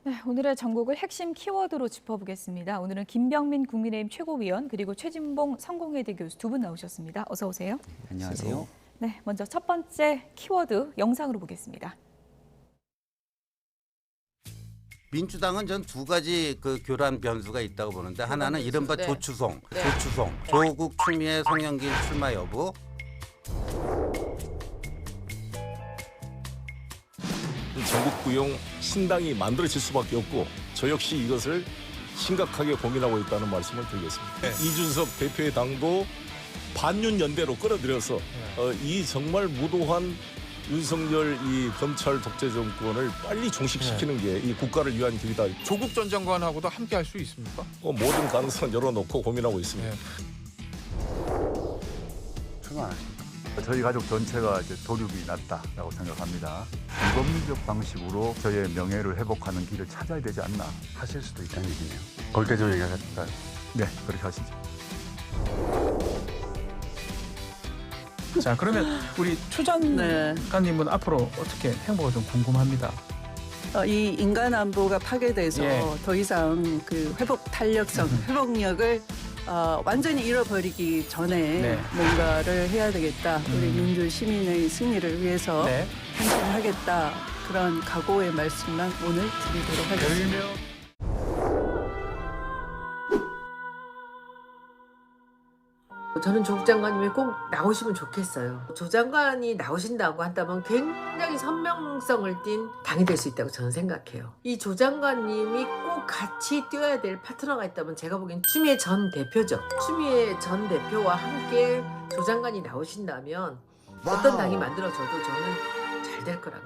네, 오늘의 전국을 핵심 키워드로 짚어보겠습니다. 오늘은 김병민 국민의힘 최고위원 그리고 최진봉 성공회대 교수 두 분 나오셨습니다. 어서 오세요. 안녕하세요. 네, 먼저 첫 번째 키워드 영상으로 보겠습니다. 민주당은 전 두 가지 그 교란 변수가 있다고 보는데 하나는 이른바 네. 조추송, 네. 조국 추미애 송영길 출마 여부. 전국 구용 신당이 만들어질 수밖에 없고 저 역시 이것을 심각하게 고민하고 있다는 말씀을 드리겠습니다. 이준석 대표의 당도 반윤 연대로 끌어들여서 이 정말 무도한 윤석열 이 검찰 독재 정권을 빨리 종식시키는 게 이 국가를 위한 길이다. 조국 전 장관하고도 함께 할 수 있습니까? 모든 가능성을 열어놓고 고민하고 있습니다. 출마 안 하십니까? 저희 가족 전체가 이제 도륙이 났다라고 생각합니다. 비법률적 방식으로 저의 명예를 회복하는 길을 찾아야 되지 않나. 하실 수도 있다는 얘기네요. 거기까지 얘기하실까요? 네, 그렇게 하시죠. 자, 그러면 우리 추 장관님은 앞으로 어떻게 행보가 좀 궁금합니다. 이 인간 안보가 파괴돼서 예. 더 이상 그 회복 탄력성, 회복력을 완전히 잃어버리기 전에 네. 뭔가를 해야 되겠다. 우리 민주 시민의 승리를 위해서 네. 헌신하겠다. 그런 각오의 말씀만 오늘 드리도록 하겠습니다. 저는 조국 장관님이 꼭 나오시면 좋겠어요. 조 장관이 나오신다고 한다면 굉장히 선명성을 띤 당이 될 수 있다고 저는 생각해요. 이 조 장관님이 꼭 같이 뛰어야 될 파트너가 있다면 제가 보기엔 추미애 전 대표죠. 추미애 전 대표와 함께 조 장관이 나오신다면 어떤 당이 만들어져도 저는 잘 될 거라고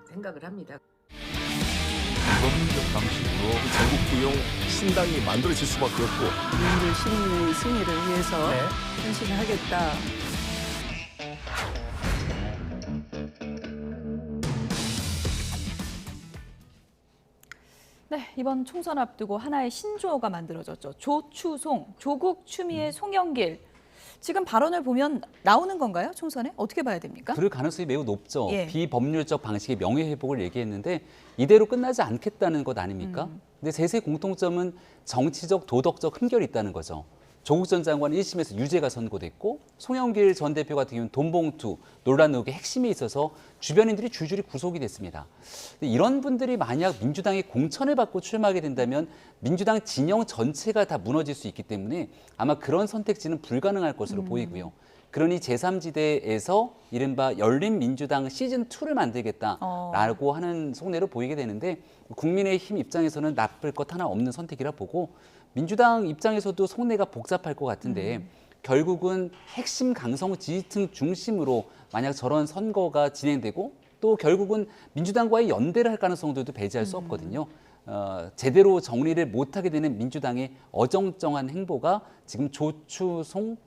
생각을 합니다. 비법률적 방식으로 전국 구용 신당이 만들어질 수밖에 없고 민주 시민의 승리를 위해서 네. 헌신하겠다. 네, 이번 총선 앞두고 하나의 신조어가 만들어졌죠. 조추송, 조국 추미애 송영길. 지금 발언을 보면 나오는 건가요? 총선에? 어떻게 봐야 됩니까? 그럴 가능성이 매우 높죠. 예. 비법률적 방식의 명예회복을 얘기했는데 이대로 끝나지 않겠다는 것 아닙니까? 근데 셋의 공통점은 정치적, 도덕적 흠결이 있다는 거죠. 조국 전 장관은 1심에서 유죄가 선고됐고 송영길 전 대표 같은 경우는 돈봉투 논란 의혹의 핵심에 있어서 주변인들이 줄줄이 구속이 됐습니다. 근데 이런 분들이 만약 민주당의 공천을 받고 출마하게 된다면 민주당 진영 전체가 다 무너질 수 있기 때문에 아마 그런 선택지는 불가능할 것으로 보이고요. 그러니 제3지대에서 이른바 열린민주당 시즌2를 만들겠다라고 하는 속내로 보이게 되는데 국민의힘 입장에서는 나쁠 것 하나 없는 선택이라 보고 민주당 입장에서도 속내가 복잡할 것 같은데 결국은 핵심 강성 지지층 중심으로 만약 저런 선거가 진행되고 또 결국은 민주당과의 연대를 할 가능성들도 배제할 수 없거든요. 제대로 정리를 못하게 되는 민주당의 어정쩡한 행보가 지금 조추송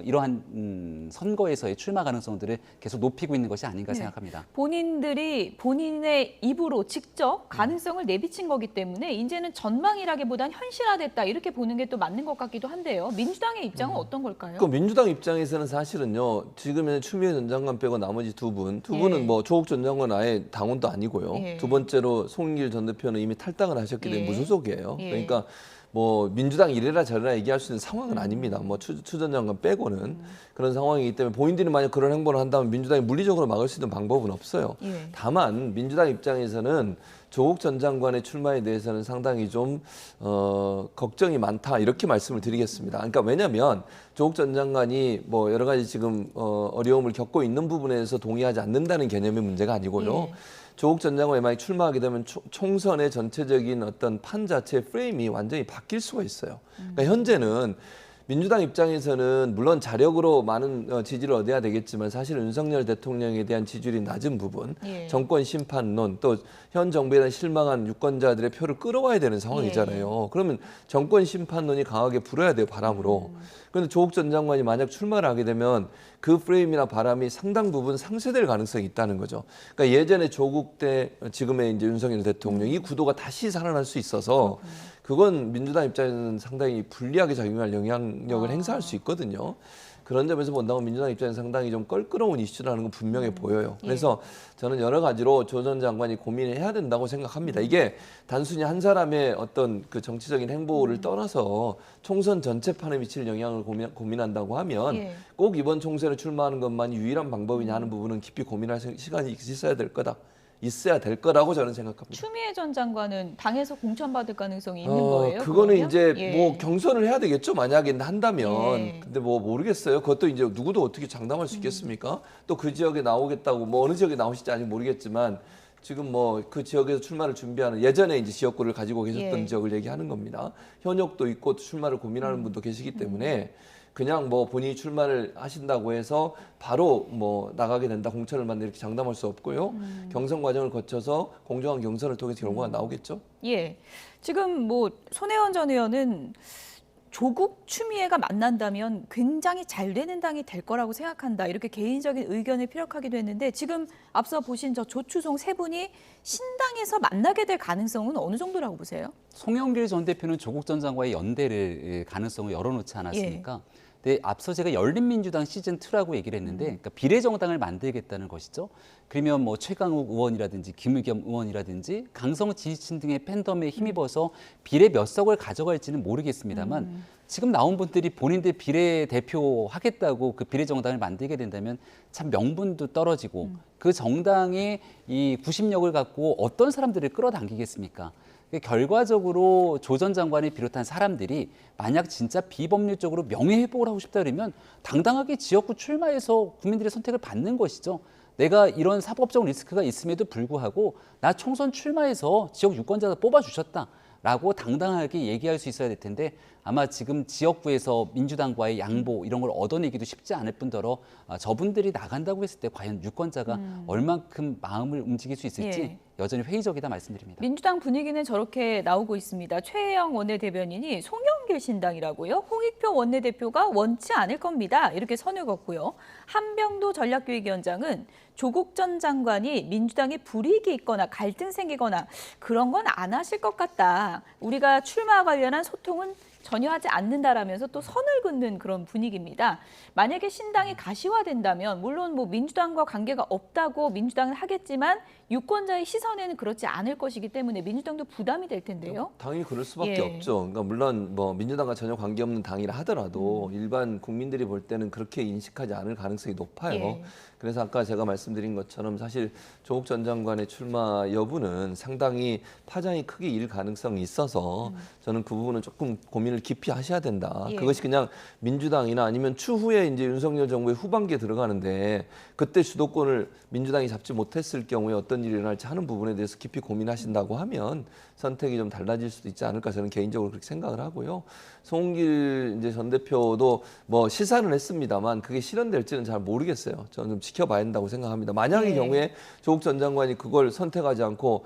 이러한 선거에서의 출마 가능성들을 계속 높이고 있는 것이 아닌가 생각합니다. 본인들이 본인의 입으로 직접 가능성을 내비친 거기 때문에 이제는 전망이라기보단 현실화됐다 이렇게 보는 게 또 맞는 것 같기도 한데요. 민주당의 입장은 어떤 걸까요? 그 민주당 입장에서는 사실은요. 지금의 추미애 전 장관 빼고 나머지 두 예. 분은 뭐 조국 전 장관 아예 당원도 아니고요. 예. 두 번째로 송영길 전 대표는 이미 탈당을 하셨기 때문에 예. 무소속이에요. 예. 그러니까 뭐 민주당 이래라 저래라 얘기할 수 있는 상황은 아닙니다. 뭐 추 전 장관 빼고는 그런 상황이기 때문에 본인들이 만약 그런 행보를 한다면 민주당이 물리적으로 막을 수 있는 방법은 없어요. 예. 다만 민주당 입장에서는 조국 전 장관의 출마에 대해서는 상당히 좀 걱정이 많다 이렇게 말씀을 드리겠습니다. 그러니까 왜냐하면 조국 전 장관이 뭐 여러 가지 지금 어려움을 겪고 있는 부분에서 동의하지 않는다는 개념의 문제가 아니고요. 예. 조국 전 장관이 만약 출마하게 되면 총선의 전체적인 어떤 판 자체의 프레임이 완전히 바뀔 수가 있어요. 그러니까 현재는 민주당 입장에서는 물론 자력으로 많은 지지를 얻어야 되겠지만 사실은 윤석열 대통령에 대한 지지율이 낮은 부분, 예. 정권 심판론, 또 현 정부에 대한 실망한 유권자들의 표를 끌어와야 되는 상황이잖아요. 그러면 정권 심판론이 강하게 불어야 돼요, 바람으로. 그런데 조국 전 장관이 만약 출마를 하게 되면 그 프레임이나 바람이 상당 부분 상쇄될 가능성이 있다는 거죠. 그러니까 예전에 조국 때 지금의 이제 윤석열 대통령 이 구도가 다시 살아날 수 있어서 그건 민주당 입장에서는 상당히 불리하게 작용할 영향력을 행사할 수 있거든요. 그런 점에서 본다면 민주당 입장에서 상당히 좀 껄끄러운 이슈라는 건 분명해 보여요. 그래서 저는 여러 가지로 조 전 장관이 고민을 해야 된다고 생각합니다. 이게 단순히 한 사람의 어떤 그 정치적인 행보를 떠나서 총선 전체판에 미칠 영향을 고민한다고 하면 꼭 이번 총선에 출마하는 것만이 유일한 방법이냐 하는 부분은 깊이 고민할 시간이 있어야 될 거라고 저는 생각합니다. 추미애 전 장관은 당에서 공천받을 가능성이 있는 거예요? 그거는 그러면? 이제 뭐 경선을 해야 되겠죠. 만약에 한다면. 예. 근데 뭐 모르겠어요. 그것도 이제 누구도 어떻게 장담할 수 있겠습니까? 또 그 지역에 나오겠다고 뭐 어느 지역에 나오실지 아직 모르겠지만 지금 뭐 그 지역에서 출마를 준비하는 예전에 이제 지역구를 가지고 계셨던 지역을 얘기하는 겁니다. 현역도 있고 또 출마를 고민하는 분도 계시기 때문에 그냥 뭐 본인이 출마를 하신다고 해서 바로 뭐 나가게 된다, 공천을 받는다 이렇게 장담할 수 없고요. 경선 과정을 거쳐서 공정한 경선을 통해서 결과가 나오겠죠. 예. 지금 뭐 손혜원 전 의원은 조국 추미애가 만난다면 굉장히 잘 되는 당이 될 거라고 생각한다. 이렇게 개인적인 의견을 피력하기도 했는데 지금 앞서 보신 저 조추송 세 분이 신당에서 만나게 될 가능성은 어느 정도라고 보세요? 송영길 전 대표는 조국 전 장관의 연대를 가능성을 열어놓지 않았습니까? 근데 앞서 제가 열린민주당 시즌2라고 얘기를 했는데 그러니까 비례정당을 만들겠다는 것이죠. 그러면 뭐 최강욱 의원이라든지 김의겸 의원이라든지 강성 지지층 등의 팬덤에 힘입어서 비례 몇 석을 가져갈지는 모르겠습니다만 지금 나온 분들이 본인들 비례대표 하겠다고 그 비례정당을 만들게 된다면 참 명분도 떨어지고 그 정당의 이 구심력을 갖고 어떤 사람들을 끌어당기겠습니까? 결과적으로 조 전 장관을 비롯한 사람들이 만약 진짜 비법률적으로 명예회복을 하고 싶다 그러면 당당하게 지역구 출마해서 국민들의 선택을 받는 것이죠. 내가 이런 사법적 리스크가 있음에도 불구하고 나 총선 출마해서 지역 유권자 뽑아주셨다라고 당당하게 얘기할 수 있어야 될 텐데 아마 지금 지역구에서 민주당과의 양보 이런 걸 얻어내기도 쉽지 않을 뿐더러 저분들이 나간다고 했을 때 과연 유권자가 얼만큼 마음을 움직일 수 있을지 여전히 회의적이다 말씀드립니다. 민주당 분위기는 저렇게 나오고 있습니다. 최혜영 원내대변인이 송영길 신당이라고요. 홍익표 원내대표가 원치 않을 겁니다. 이렇게 선을 걷고요. 한병도 전략기획위원장은 조국 전 장관이 민주당에 불이익이 있거나 갈등 생기거나 그런 건 안 하실 것 같다. 우리가 출마와 관련한 소통은 전혀 하지 않는다라면서 또 선을 긋는 그런 분위기입니다. 만약에 신당이 가시화된다면 물론 뭐 민주당과 관계가 없다고 민주당은 하겠지만 유권자의 시선에는 그렇지 않을 것이기 때문에 민주당도 부담이 될 텐데요. 당연히 그럴 수밖에 없죠. 그러니까 물론 뭐 민주당과 전혀 관계없는 당이라 하더라도 일반 국민들이 볼 때는 그렇게 인식하지 않을 가능성이 높아요. 그래서 아까 제가 말씀드린 것처럼 사실 조국 전 장관의 출마 여부는 상당히 파장이 크게 일 가능성이 있어서 저는 그 부분은 조금 고민을 깊이 하셔야 된다. 그것이 그냥 민주당이나 아니면 추후에 이제 윤석열 정부의 후반기에 들어가는데 그때 주도권을 민주당이 잡지 못했을 경우에 어떤 일이 일어날지 하는 부분에 대해서 깊이 고민하신다고 하면 선택이 좀 달라질 수도 있지 않을까 저는 개인적으로 그렇게 생각을 하고요. 송길 이제 전 대표도 뭐 시사는 했습니다만 그게 실현될지는 잘 모르겠어요. 저는 좀 지켜봐야 한다고 생각합니다. 만약의 경우에 조국 전 장관이 그걸 선택하지 않고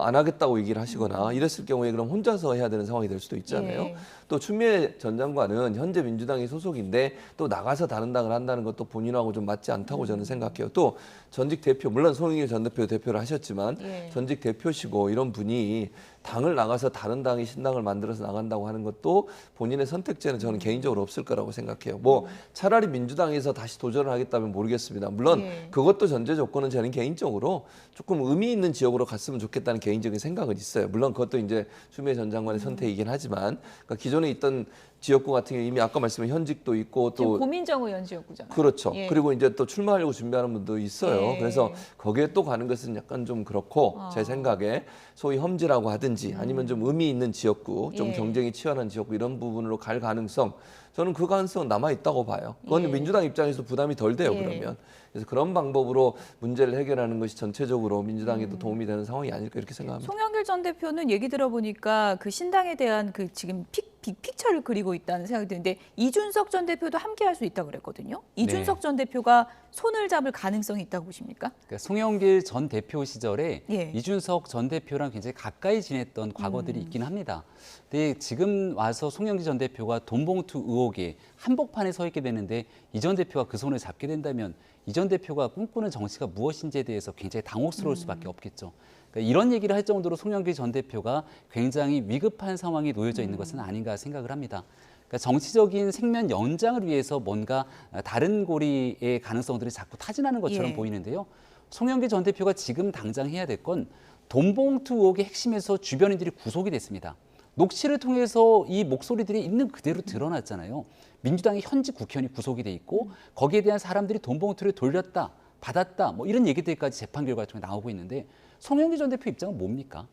안 하겠다고 얘기를 하시거나 이랬을 경우에 그럼 혼자서 해야 되는 상황이 될 수도 있잖아요. 또 추미애 전 장관은 현재 민주당이 소속인데 또 나가서 다른 당을 한다는 것도 본인하고 좀 맞지 않다고 저는 생각해요. 또 전직 대표, 물론 송영길 전 대표 대표를 하셨지만 전직 대표시고 이런 분이 당을 나가서 다른 당이 신당을 만들어서 나간다고 하는 것도 본인의 선택지에는 저는 개인적으로 없을 거라고 생각해요. 뭐 차라리 민주당에서 다시 도전을 하겠다면 모르겠습니다. 물론 그것도 전제 조건은 저는 개인적으로 조금 의미 있는 지역으로 갔으면 좋겠다는 개인적인 생각은 있어요. 물론 그것도 이제 추미애 전 장관의 선택이긴 하지만 그러니까 기존에 있던 지역구 같은 경우 이미 아까 말씀한 현직도 있고 또 고민정 의원 지역구잖아요. 그렇죠. 그리고 이제 또 출마하려고 준비하는 분도 있어요. 그래서 거기에 또 가는 것은 약간 좀 그렇고 제 생각에 소위 험지라고 하든지 아니면 좀 의미 있는 지역구, 좀 경쟁이 치열한 지역구 이런 부분으로 갈 가능성 저는 그 가능성은 남아 있다고 봐요. 그건 민주당 입장에서 부담이 덜 돼요. 그러면. 그래서 그런 방법으로 문제를 해결하는 것이 전체적으로 민주당에도 도움이 되는 상황이 아닐까 이렇게 생각합니다. 송영길 전 대표는 얘기 들어보니까 그 신당에 대한 그 지금 빅픽처를 그리고 있다는 생각이 드는데 이준석 전 대표도 함께 할 수 있다고 그랬거든요. 이준석 전 대표가 손을 잡을 가능성이 있다고 보십니까? 그러니까 송영길 전 대표 시절에 이준석 전 대표랑 굉장히 가까이 지냈던 과거들이 있긴 합니다. 근데 지금 와서 송영길 전 대표가 돈봉투 의혹에 한복판에 서 있게 되는데 이 전 대표가 그 손을 잡게 된다면 이 전 대표가 꿈꾸는 정치가 무엇인지에 대해서 굉장히 당혹스러울 수밖에 없겠죠. 그러니까 이런 얘기를 할 정도로 송영길 전 대표가 굉장히 위급한 상황에 놓여져 있는 것은 아닌가 생각을 합니다. 그러니까 정치적인 생명 연장을 위해서 뭔가 다른 고리의 가능성들이 자꾸 타진하는 것처럼 예. 보이는데요. 송영길 전 대표가 지금 당장 해야 될 건 돈봉투 의혹의 핵심에서 주변인들이 구속이 됐습니다. 녹취를 통해서 이 목소리들이 있는 그대로 드러났잖아요. 민주당의 현직 국회의원이 구속이 돼 있고 거기에 대한 사람들이 돈봉투를 돌렸다, 받았다, 뭐 이런 얘기들까지 재판 결과를 통해 나오고 있는데 송영길 전 대표 입장은 뭡니까?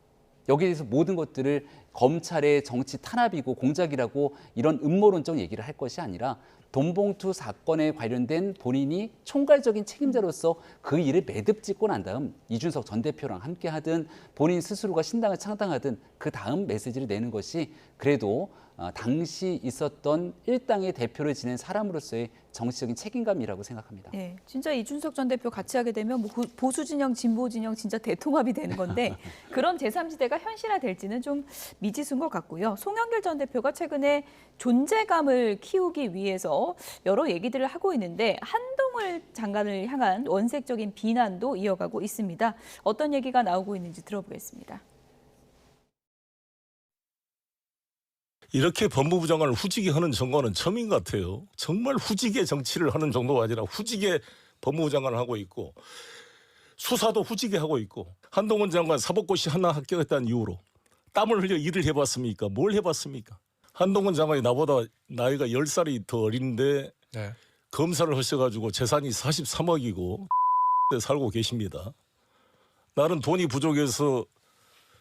여기에 대해서 모든 것들을 검찰의 정치 탄압이고 공작이라고 이런 음모론적 얘기를 할 것이 아니라 돈봉투 사건에 관련된 본인이 총괄적인 책임자로서 그 일을 매듭 짓고 난 다음 이준석 전 대표랑 함께 하든 본인 스스로가 신당을 창당하든 그 다음 메시지를 내는 것이 그래도 당시 있었던 일당의 대표를 지낸 사람으로서의 정치적인 책임감이라고 생각합니다. 네, 진짜 이준석 전 대표 같이 하게 되면 뭐 보수 진영, 진보 진영 진짜 대통합이 되는 건데 그런 제3지대가 현실화될지는 좀 미지수인 것 같고요. 송영길 전 대표가 최근에 존재감을 키우기 위해서 여러 얘기들을 하고 있는데 한동훈 장관을 향한 원색적인 비난도 이어가고 있습니다. 어떤 얘기가 나오고 있는지 들어보겠습니다. 이렇게 법무부 장관을 후지게 하는 정권은 처음인 것 같아요. 정말 후지게 정치를 하는 정도가 아니라 후지게 법무부 장관을 하고 있고 수사도 후지게 하고 있고 한동훈 장관 사법고시 하나 합격했다는 이유로 땀을 흘려 일을 해봤습니까? 뭘 해봤습니까? 한동훈 장관이 나보다 나이가 10살이 더 어린데 네. 검사를 하셔가지고 재산이 43억이고 살고 계십니다. 나는 돈이 부족해서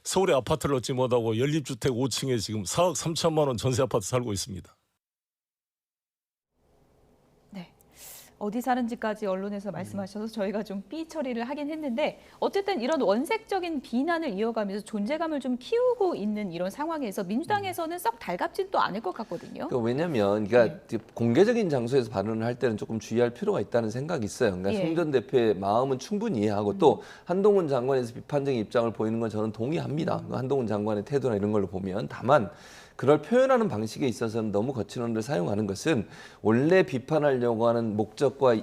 서울에 아파트를 얻지 못하고 연립주택 5층에 지금 4억 3천만 원 전세 아파트 살고 있습니다. 네, 어디 사는지까지 언론에서 말씀하셔서 저희가 좀 삐 처리를 하긴 했는데 어쨌든 이런 원색적인 비난을 이어가면서 존재감을 좀 키우고 있는 이런 상황에서 민주당에서는 썩 달갑지도 않을 것 같거든요. 왜냐하면 공개적인 장소에서 발언을 할 때는 조금 주의할 필요가 있다는 생각이 있어요. 그러니까 예. 송 전 대표의 마음은 충분히 이해하고 또 한동훈 장관에서 비판적인 입장을 보이는 건 저는 동의합니다. 한동훈 장관의 태도나 이런 걸로 보면 다만 그걸 표현하는 방식에 있어서는 너무 거친 언어를 사용하는 것은 원래 비판하려고 하는 목적과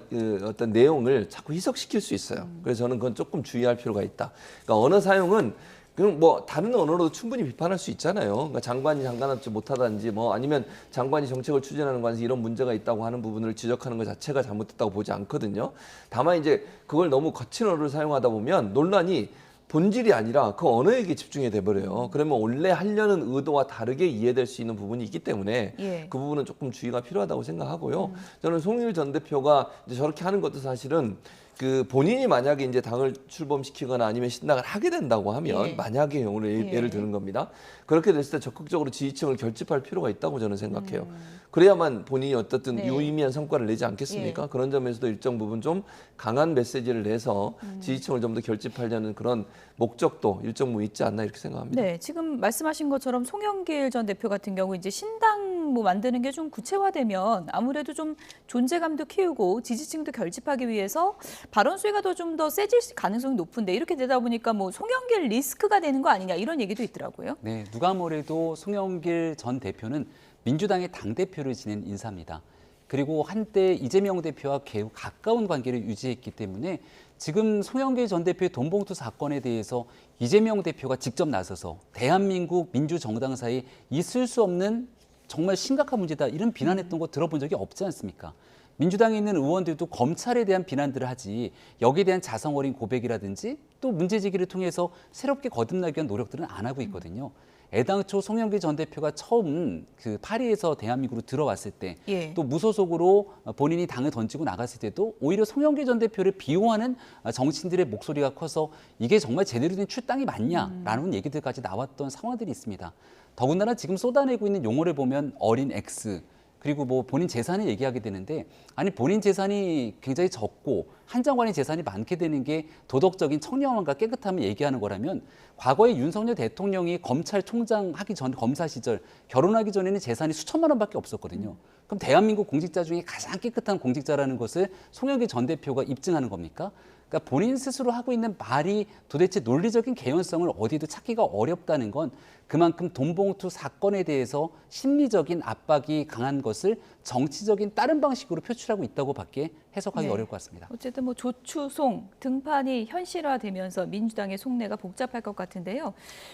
어떤 내용을 자꾸 희석시킬 수 있어요. 그래서 저는 그건 조금 주의할 필요가 있다. 그러니까 언어 사용은 그럼 뭐 다른 언어로도 충분히 비판할 수 있잖아요. 그러니까 장관이 장관답지 못하다든지 뭐 아니면 장관이 정책을 추진하는 관해서 이런 문제가 있다고 하는 부분을 지적하는 것 자체가 잘못됐다고 보지 않거든요. 다만 이제 그걸 너무 거친 언어를 사용하다 보면 논란이 본질이 아니라 그 언어에게 집중이 돼버려요. 그러면 원래 하려는 의도와 다르게 이해될 수 있는 부분이 있기 때문에 예. 그 부분은 조금 주의가 필요하다고 생각하고요. 저는 송영길 전 대표가 이제 저렇게 하는 것도 사실은 그 본인이 만약에 이제 당을 출범시키거나 아니면 신당을 하게 된다고 하면 예. 만약의 경우를 예. 예를 드는 겁니다. 그렇게 됐을 때 적극적으로 지지층을 결집할 필요가 있다고 저는 생각해요. 그래야만 본인이 어떻든 네. 유의미한 성과를 내지 않겠습니까? 예. 그런 점에서도 일정 부분 좀 강한 메시지를 내서 지지층을 좀 더 결집하려는 그런 목적도 일정 부분 있지 않나 이렇게 생각합니다. 네, 지금 말씀하신 것처럼 송영길 전 대표 같은 경우 이제 신당 뭐 만드는 게 좀 구체화되면 아무래도 좀 존재감도 키우고 지지층도 결집하기 위해서 발언 수위가 좀 더 세질 가능성이 높은데 이렇게 되다 보니까 뭐 송영길 리스크가 되는 거 아니냐 이런 얘기도 있더라고요. 네, 누가 뭐래도 송영길 전 대표는 민주당의 당대표를 지낸 인사입니다. 그리고 한때 이재명 대표와 매우 가까운 관계를 유지했기 때문에 지금 송영길 전 대표의 돈봉투 사건에 대해서 이재명 대표가 직접 나서서 대한민국 민주정당 사이에 있을 수 없는 정말 심각한 문제다 이런 비난했던 거 들어본 적이 없지 않습니까? 민주당에 있는 의원들도 검찰에 대한 비난들을 하지 여기에 대한 자성 어린 고백이라든지 또 문제제기를 통해서 새롭게 거듭나기 위한 노력들은 안 하고 있거든요. 애당초 송영길 전 대표가 처음 그 파리에서 대한민국으로 들어왔을 때 또 무소속으로 본인이 당을 던지고 나갔을 때도 오히려 송영길 전 대표를 비호하는 정치인들의 목소리가 커서 이게 정말 제대로 된 출당이 맞냐라는 얘기들까지 나왔던 상황들이 있습니다. 더군다나 지금 쏟아내고 있는 용어를 보면 어린 X 그리고 뭐 본인 재산을 얘기하게 되는데 아니 본인 재산이 굉장히 적고 한 장관의 재산이 많게 되는 게 도덕적인 청렴함과 깨끗함을 얘기하는 거라면 과거에 윤석열 대통령이 검찰총장 하기 전 검사 시절 결혼하기 전에는 재산이 수천만 원밖에 없었거든요. 그럼 대한민국 공직자 중에 가장 깨끗한 공직자라는 것을 송영길 전 대표가 입증하는 겁니까? 그러니까 본인 스스로 하고 있는 말이 도대체 논리적인 개연성을 어디도 찾기가 어렵다는 건 그만큼 돈봉투 사건에 대해서 심리적인 압박이 강한 것을 정치적인 다른 방식으로 표출하고 있다고밖에 해석하기 어려울 것 같습니다. 어쨌든 뭐 조추송 등판이 현실화되면서 민주당의 속내가 복잡할 것 같은데요.